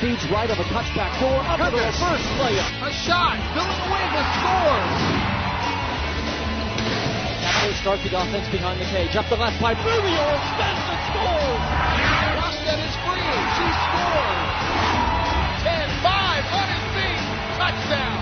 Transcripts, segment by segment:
Feeds right of a touchback door. Up to the reverse layup. A shot. Filling the wing and scores. Cavaliers start the offense behind the cage. Up the left by Rubio. Spence and scores. Rosted is free. She scores. 10-5 on his feet. Touchdown.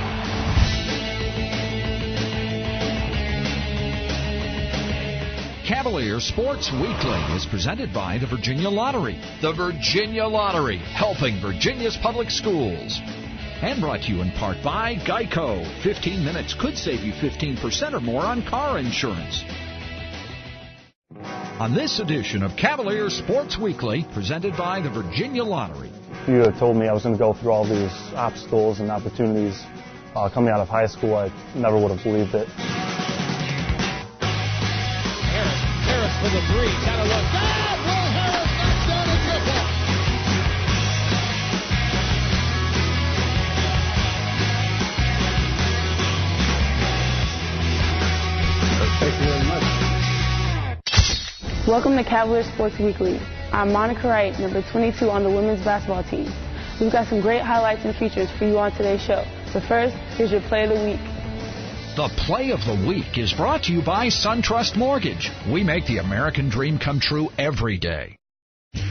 Cavalier Sports Weekly is presented by the Virginia Lottery. The Virginia Lottery, helping Virginia's public schools. And brought to you in part by Geico. 15 minutes could save you 15% or more on car insurance. On this edition of Cavalier Sports Weekly, presented by the Virginia Lottery. If you had told me I was going to go through all these obstacles and opportunities coming out of high school, I never would have believed it. Harris for the three. Gotta look. Will Harris knocks down a triple. Thank you very much. Welcome to Cavalier Sports Weekly. I'm Monica Wright, number 22 on the women's basketball team. We've got some great highlights and features for you on today's show. But first, here's your play of the week. The Play of the Week is brought to you by SunTrust Mortgage. We make the American dream come true every day. Carries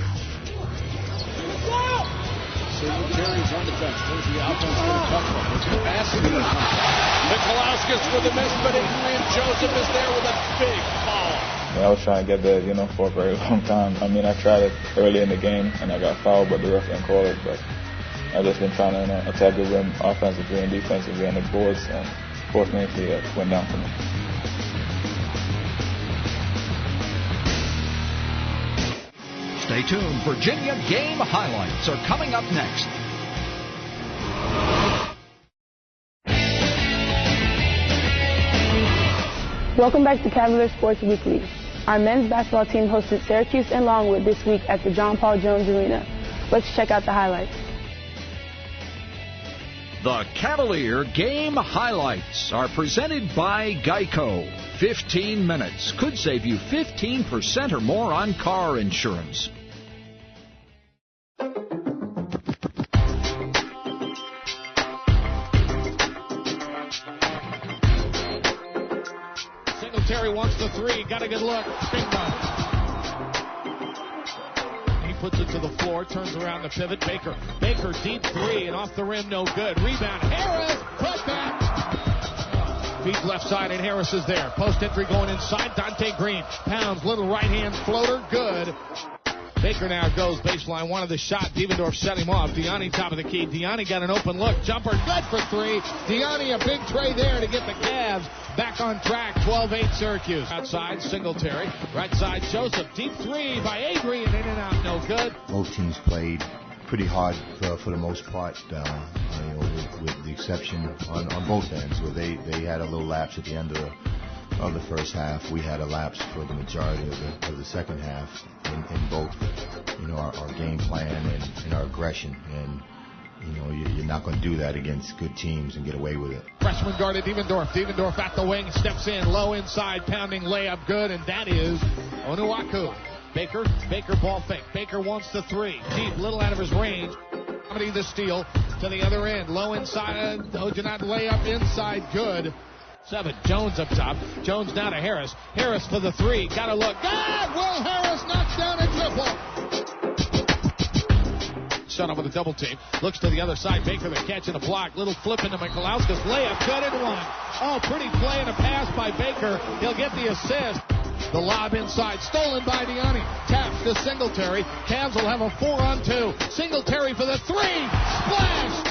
on the bench. There's the offense for the tough one. It's the passing. Nikolauskas with a miss, but Adrian Joseph is there with a big foul. I was trying to get there, for a very long time. I mean, I tried it early in the game, and I got fouled, but the ref didn't call it. But I've just been trying to attack the rim offensively and defensively on the boards, and fortunately it went down for me. Stay tuned. Virginia game highlights are coming up next. Welcome back to Cavalier Sports Weekly. Our men's basketball team hosted Syracuse and Longwood this week at the John Paul Jones Arena. Let's check out the highlights. The Cavalier game highlights are presented by Geico. 15 minutes could save you 15% or more on car insurance. Singletary wants the three. Got a good look. Bingo. He puts it to the floor, turns around the pivot. Baker deep three and off the rim, no good. Rebound. Harris, put back. Feeds left side and Harris is there. Post entry going inside. Dante Green pounds, little right hand floater, good. Baker now goes baseline, wanted the shot. Dievendorf shut him off. Diani top of the key. Diani got an open look. Jumper good for three. Diani a big tray there to get the Cavs back on track. 12-8 Syracuse. Outside Singletary. Right side Joseph. Deep three by Adrian. In and out, no good. Both teams played pretty hard for the most part, with the exception on both ends, where they had a little lapse at the end of the first half. We had a lapse for the majority of the second half in both, our game plan and our aggression. And you're not going to do that against good teams and get away with it. Freshman guarded Dievendorf. Dievendorf at the wing, steps in, low inside, pounding layup, good, and that is Onuaku. Baker ball fake. Baker wants the three. Deep, little out of his range. Comedy the steal to the other end. Low inside, Ojanat layup inside, good. 7, Jones up top. Jones now to Harris. Harris for the three. Gotta look. God! Will Harris knocks down a triple. Shut off with a double team. Looks to the other side. Baker the catch and a block. Little flip into Nikolauskas. Layup, good and one. Oh, pretty play and a pass by Baker. He'll get the assist. The lob inside, stolen by Diani. Taps to Singletary. Cavs will have a 4-on-2. Singletary for the three. Splash!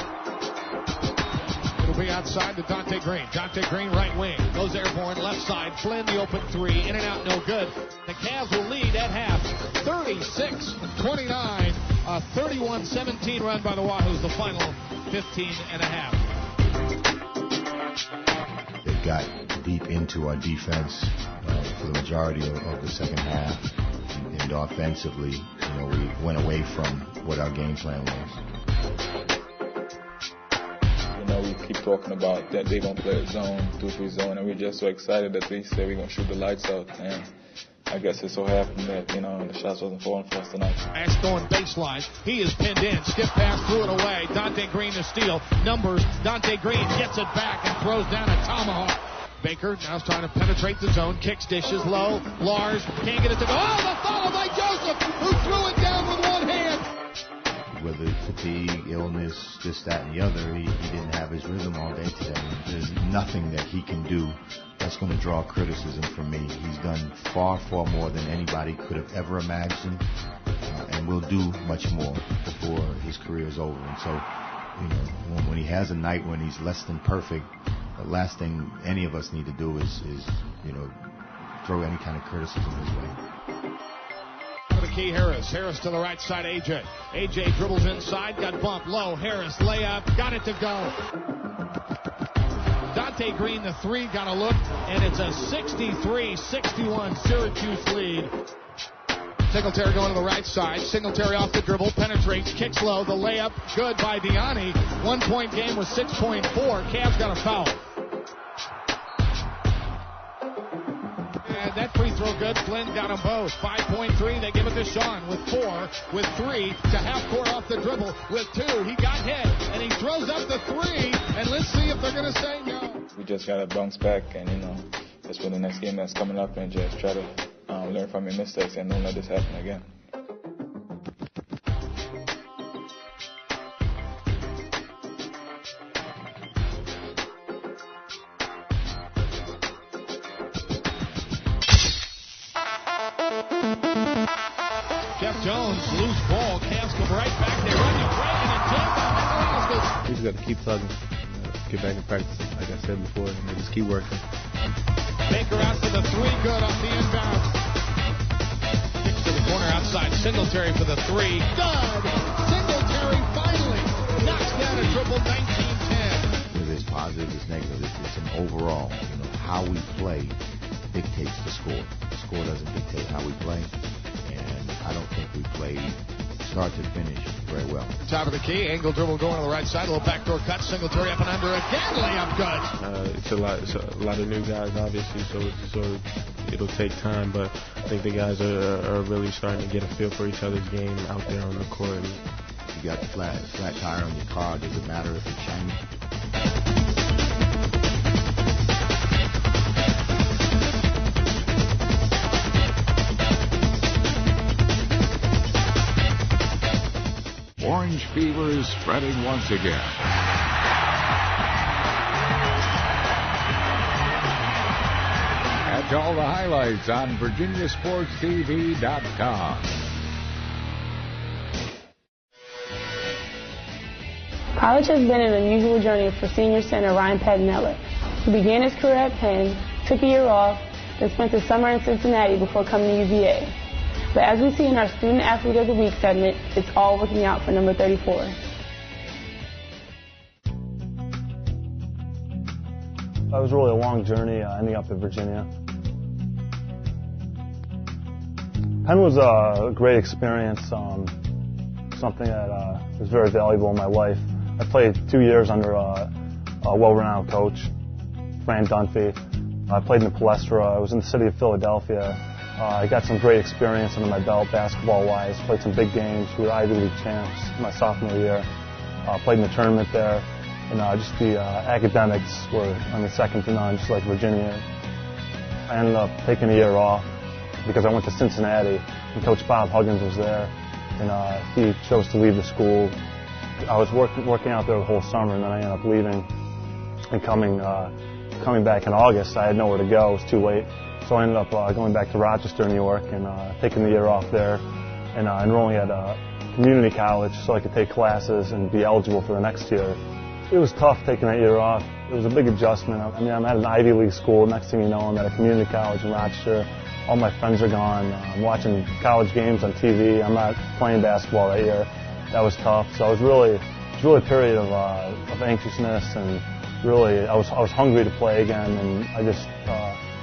It'll be outside to Dante Green. Dante Green, right wing. Goes airborne, left side. Flynn, the open three. In and out, no good. The Cavs will lead at half. 36-29. A 31-17 run by the Wahoos. The final 15 and a half. They got deep into our defense for the majority of the second half, and offensively, we went away from what our game plan was. We keep talking about that they're going to play a zone, 2-3 zone, and we're just so excited that they say we're going to shoot the lights out. And I guess it so happened that, the shots wasn't falling for us tonight. Ash going baseline. He is pinned in. Skip pass, threw it away. Dante Green to steal. Numbers. Dante Green gets it back and throws down a tomahawk. Baker now is trying to penetrate the zone. Kicks, dishes low. Lars can't get it to go. Oh, the follow by Joseph, who threw it down with one hand. Whether fatigue, illness, this, that, and the other, he didn't have his rhythm all day today. There's nothing that he can do that's going to draw criticism from me. He's done far, far more than anybody could have ever imagined, and will do much more before his career is over. And so, when he has a night when he's less than perfect, the last thing any of us need to do is throw any kind of criticism his way. The key, Harris to the right side, AJ dribbles inside, got bumped low. Harris layup, got it to go. Dante Green, the three, got a look, and it's a 63-61 Syracuse lead. Singletary going to the right side. Singletary off the dribble, penetrates, kicks low. The layup, good by Diani. 1 point game with 6.4. Cavs got a foul. And that free throw good. Flynn got them both. 5.3. They give it to Sean with 4, with 3 to half court off the dribble with 2. He got hit and he throws up the 3. And let's see if they're going to say no. We just got to bounce back and, just for the next game that's coming up and just try to learn from your mistakes and don't let this happen again. Jeff Jones, loose ball. Cavs come right back. They run you breaking and jump on We just got to keep plugging. Get back in practice, like I said before, and just keep working. Baker out for the 3, good off the inbound. Kicks to the corner outside. Singletary for the 3, good. Singletary finally knocks down a triple. 19-10. There's positives, there's negatives. It's an overall. How we play dictates the score. The score doesn't dictate how we play. I don't think we played start to finish very well. Top of the key, angle dribble going to the right side, a little backdoor cut, Singletary up and under again, layup good. It's a lot of new guys, obviously, so it'll take time, but I think the guys are really starting to get a feel for each other's game out there on the court. You got the flat tire on your car, does it matter if it's shiny? Orange fever is spreading once again. Catch all the highlights on VirginiaSportsTV.com. College has been an unusual journey for senior center Ryan Padinella. He began his career at Penn, took a year off, then spent the summer in Cincinnati before coming to UVA. But as we see in our Student Athlete of the Week segment, it's all working out for number 34. That was really a long journey ending up in Virginia. Penn was a great experience, something that was very valuable in my life. I played 2 years under a well-renowned coach, Fran Dunphy. I played in the Palestra. I was in the city of Philadelphia. I got some great experience under my belt basketball-wise. Played some big games. We were Ivy League champs my sophomore year. Played in the tournament there. And just the academics were, second to none, just like Virginia. I ended up taking a year off because I went to Cincinnati, and Coach Bob Huggins was there, and he chose to leave the school. I was working out there the whole summer, and then I ended up leaving and coming back in August. I had nowhere to go. It was too late. So I ended up going back to Rochester, New York, and taking the year off there, and enrolling at a community college so I could take classes and be eligible for the next year. It was tough taking that year off. It was a big adjustment. I'm at an Ivy League school. Next thing you know, I'm at a community college in Rochester. All my friends are gone. I'm watching college games on TV. I'm not playing basketball that year. That was tough. So it was really a period of anxiousness, and really I was hungry to play again, and I just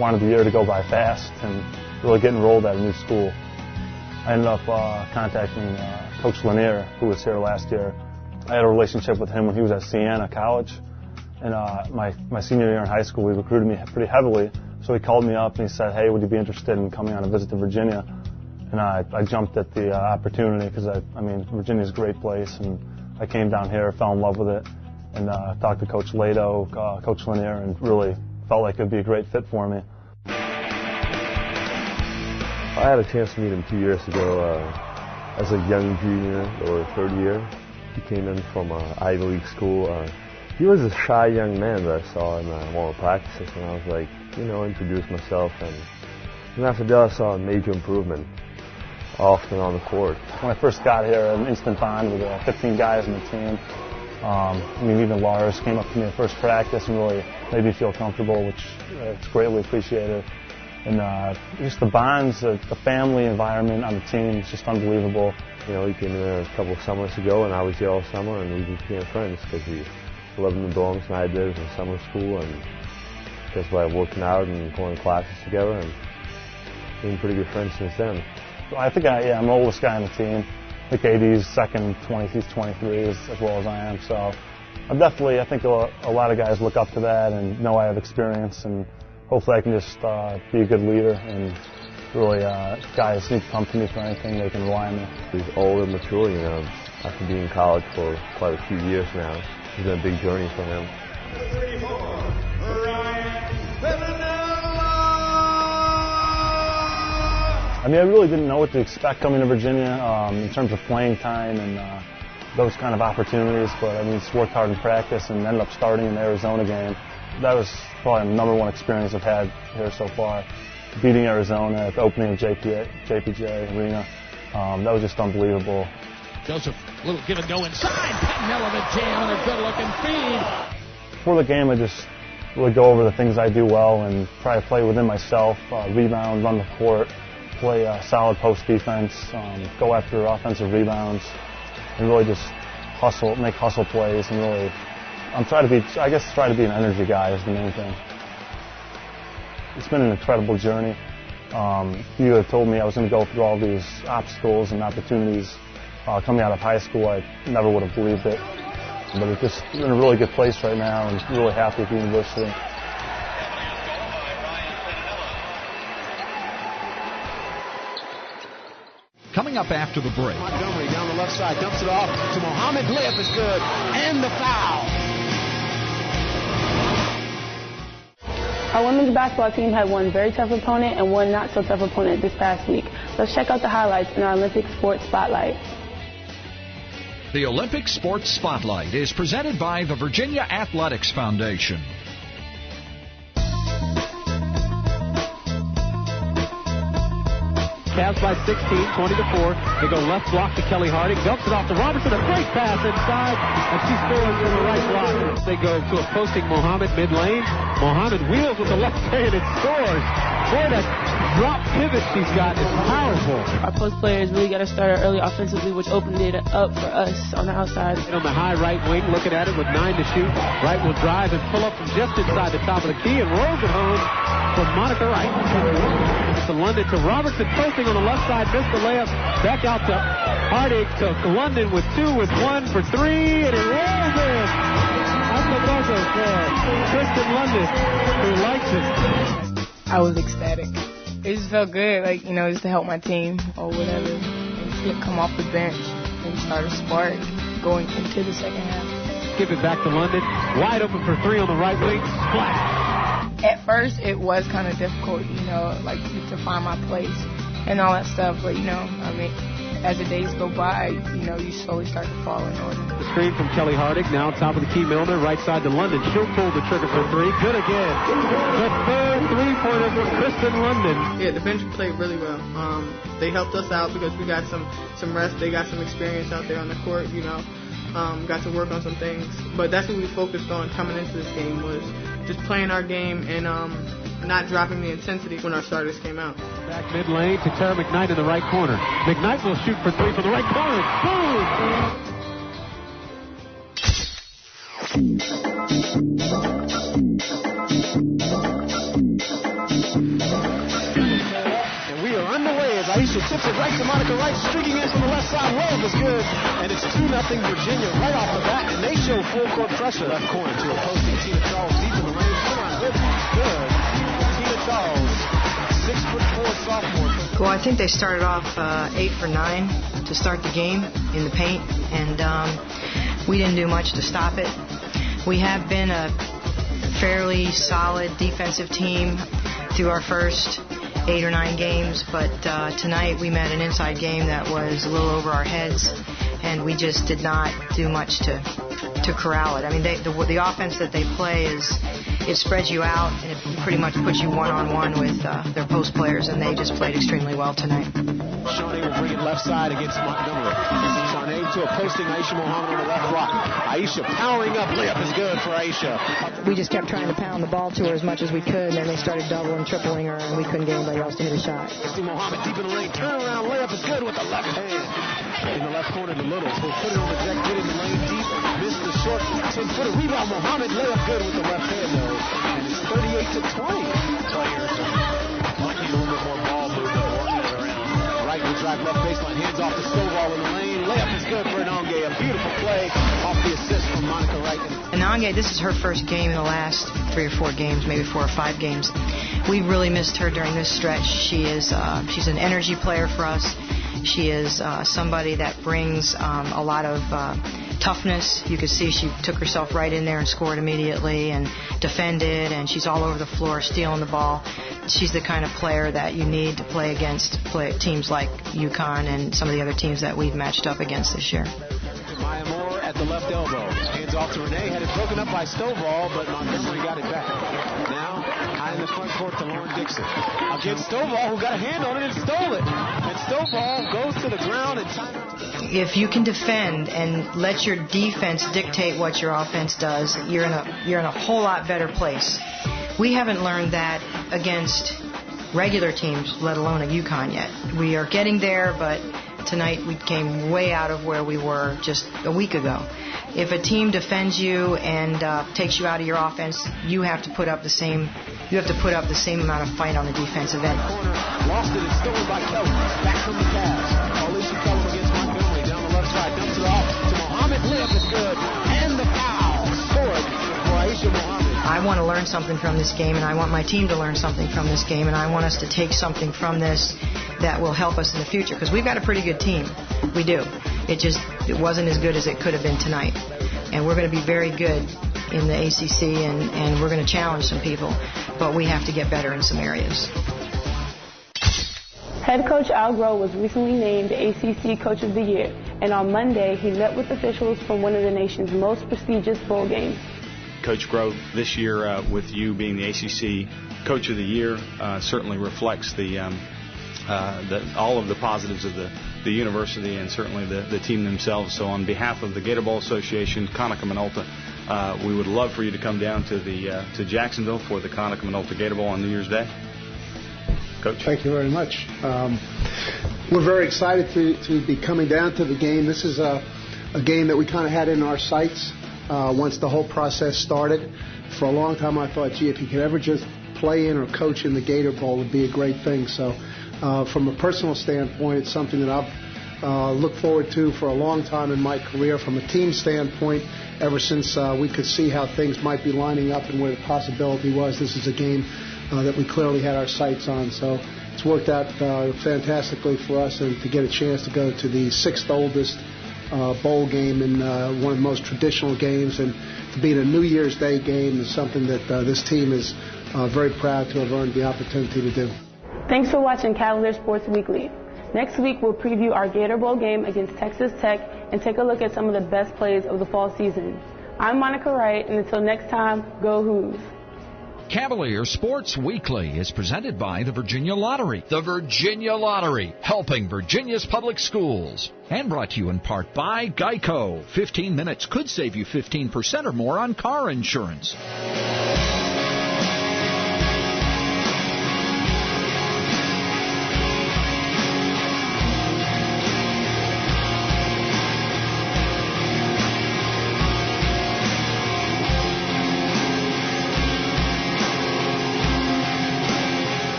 wanted the year to go by fast and really get enrolled at a new school. I ended up contacting Coach Lanier, who was here last year. I had a relationship with him when he was at Siena College, and my senior year in high school, he recruited me pretty heavily, So he called me up and he said, hey, would you be interested in coming on a visit to Virginia? And I jumped at the opportunity because, I mean, Virginia's a great place, and I came down here, fell in love with it, and talked to Coach Lato, Coach Lanier, and really felt like it would be a great fit for me. I had a chance to meet him 2 years ago as a young junior or third year. He came in from an Ivy League school. He was a shy young man that I saw in one of the practices, and I was like, you know, introduced myself, and after that I saw a major improvement off and on the court. When I first got here, an instant bond with 15 guys on the team. I mean, even Lars came up to me at first practice and really made me feel comfortable, which it's greatly appreciated. And just the bonds, the family environment on the team is just unbelievable. You know, he came in there a couple of summers ago, and I was here all summer, and we became friends because we lived in the dorms, and I did in summer school, and just by working out and going to classes together, and being pretty good friends since then. I think I'm the oldest guy on the team. I think AD's second, he's 23 as well as I am. So I think a lot of guys look up to that and know I have experience, and hopefully I can just be a good leader, and really guys need to come to me for anything, they can rely on me. He's old and mature, you know, after being in college for quite a few years now. It's been a big journey for him. I mean, I really didn't know what to expect coming to Virginia in terms of playing time and those kind of opportunities, but I mean, just worked hard in practice and ended up starting in the Arizona game. That was probably the #1 experience I've had here so far. Beating Arizona at the opening of JPJ Arena, that was just unbelievable. Joseph, little give and go inside. Pettinella the jam and a good-looking feed. Before the game, I just really go over the things I do well and try to play within myself, rebound, run the court, play solid post defense, go after offensive rebounds, and really just make hustle plays, and really, try to be an energy guy is the main thing. It's been an incredible journey. If you had told me I was going to go through all these obstacles and opportunities coming out of high school, I never would have believed it. But it's just in a really good place right now, and really happy at the university. Coming up after the break. Montgomery down the left side, dumps it off to Mohammed. Layup is good, and the foul. Our women's basketball team had one very tough opponent and one not so tough opponent this past week. Let's check out the highlights in our Olympic Sports Spotlight. The Olympic Sports Spotlight is presented by the Virginia Athletics Foundation. Cavs by 16, 20-4. They go left block to Kelly Harding. Dumps it off to Robertson. A great pass inside. And she scores from the right block. They go to a posting Mohammed mid-lane. Mohammed wheels with the left hand and scores. Boy, that drop pivot she's got is powerful. Our post players really got to start early offensively, which opened it up for us on the outside. And on the high right wing, looking at it with 9 to shoot. Wright will drive and pull up from just inside the top of the key and rolls it home for Monica Wright. To London to Robertson, posting on the left side, missed the layup. Back out to Harding to London with 2, with 1 for 3, and it rolls in. That's the buzzer for Kristen London, who likes it. I was ecstatic. It just felt good, like, you know, just to help my team or whatever. And just to come off the bench and start a spark going into the second half. Give it back to London. Wide open for 3 on the right wing. Splash. At first, it was kind of difficult, you know, like to find my place and all that stuff. But, you know, I mean, as the days go by, you know, you slowly start to fall in order. The screen from Kelly Harding, now top of the key, Milner, right side to London. She'll pull the trigger for 3. Good again. The third three-pointer for Kristen London. Yeah, the bench played really well. They helped us out because we got some rest. They got some experience out there on the court, you know. Got to work on some things. But that's what we focused on coming into this game, was just playing our game and not dropping the intensity when our starters came out. Back mid-lane to Tara McKnight in the right corner. McKnight will shoot for 3 from the right corner. Boom! And we are underway as Aisha tips it right to Monica Wright, streaking in from the left side. Layup is good, and it's 2-0 Virginia right off the bat, and they show full court pressure. Left corner to a posting Tina Charles deep in the lane. Come on, good. Tina Charles, 6'4" sophomore. Well, I think they started off 8 for 9 to start the game in the paint, and we didn't do much to stop it. We have been a fairly solid defensive team through our first 8 or 9 games, but tonight we met an inside game that was a little over our heads, and we just did not do much to corral it. I mean, the offense that they play it spreads you out, and it pretty much puts you one-on-one with their post players, and they just played extremely well tonight. Shawnee will bring it left side against Montgomery. Shawnee to a posting Aisha Muhammad on the left block. Aisha powering up. Layup is good for Aisha. We just kept trying to pound the ball to her as much as we could, and then they started doubling, tripling her, and we couldn't get anybody else to hit a shot. Muhammad deep in the lane. Turnaround layup is good with the left hand. In the left corner to Littles. Will put it on the deck, get in the lane deep. Missed the short 10-footer rebound. Muhammad layup good with the left hand, though. And it's 38-20. Players might need a little bit more ball movement, working it around. Right will drive left baseline, hands off to Stovall in the lane. Layup is good for Anange. A beautiful play off the assist from Monica Wright. Anange, this is her first game in the last 3 or 4 games, maybe 4 or 5 games. We really missed her during this stretch. She's an energy player for us. She is somebody that brings a lot of toughness. You could see she took herself right in there and scored immediately and defended, and she's all over the floor stealing the ball. She's the kind of player that you need to play against teams like UConn and some of the other teams that we've matched up against this year. Maya Moore at the left elbow. Hands off to Renee. Had it broken up by Stovall, but Montgomery got it back. Now, high in the front court to Lauren Dixon. Against Stovall, who got a hand on it and stole it. And Stovall goes to the ground and timeout. If you can defend and let your defense dictate what your offense does, you're in a whole lot better place. We haven't learned that against regular teams, let alone at UConn yet. We are getting there, but tonight we came way out of where we were just a week ago. If a team defends you and takes you out of your offense, you have to put up the same amount of fight on the defensive end. Corner, lost it and stolen by Kelly. Back from the Cavs. Alicia Kellum against Montgomery down the left side, dumps it off to Muhammad. Layup is good, and the foul scored for Aisha Muhammad. I want to learn something from this game, and I want my team to learn something from this game, and I want us to take something from this that will help us in the future, because we've got a pretty good team. We do. It wasn't as good as it could have been tonight. And we're going to be very good in the ACC, and we're going to challenge some people, but we have to get better in some areas. Head coach Al Groh was recently named the ACC Coach of the Year, and on Monday he met with officials from one of the nation's most prestigious bowl games. Coach Groh, this year with you being the ACC Coach of the Year certainly reflects all of the positives of the university and certainly the team themselves. So on behalf of the Gator Bowl Association, Conaca Minolta, we would love for you to come down to Jacksonville for the Conaca Minolta Gator Bowl on New Year's Day. Coach. Thank you very much. We're very excited to be coming down to the game. This is a game that we kind of had in our sights once the whole process started. For a long time I thought, gee, if you could ever just play in or coach in the Gator Bowl, it would be a great thing. So from a personal standpoint, it's something that I've looked forward to for a long time in my career. From a team standpoint, ever since we could see how things might be lining up and where the possibility was, this is a game that we clearly had our sights on. So it's worked out fantastically for us, and to get a chance to go to the 6th oldest bowl game in one of the most traditional games, and to be in a New Year's Day game is something that this team is very proud to have earned the opportunity to do. Thanks for watching Cavalier Sports Weekly. Next week we'll preview our Gator Bowl game against Texas Tech and take a look at some of the best plays of the fall season. I'm Monica Wright, and until next time, go Hoos. Cavalier Sports Weekly is presented by the Virginia Lottery. The Virginia Lottery, helping Virginia's public schools. And brought to you in part by Geico. 15 minutes could save you 15% or more on car insurance.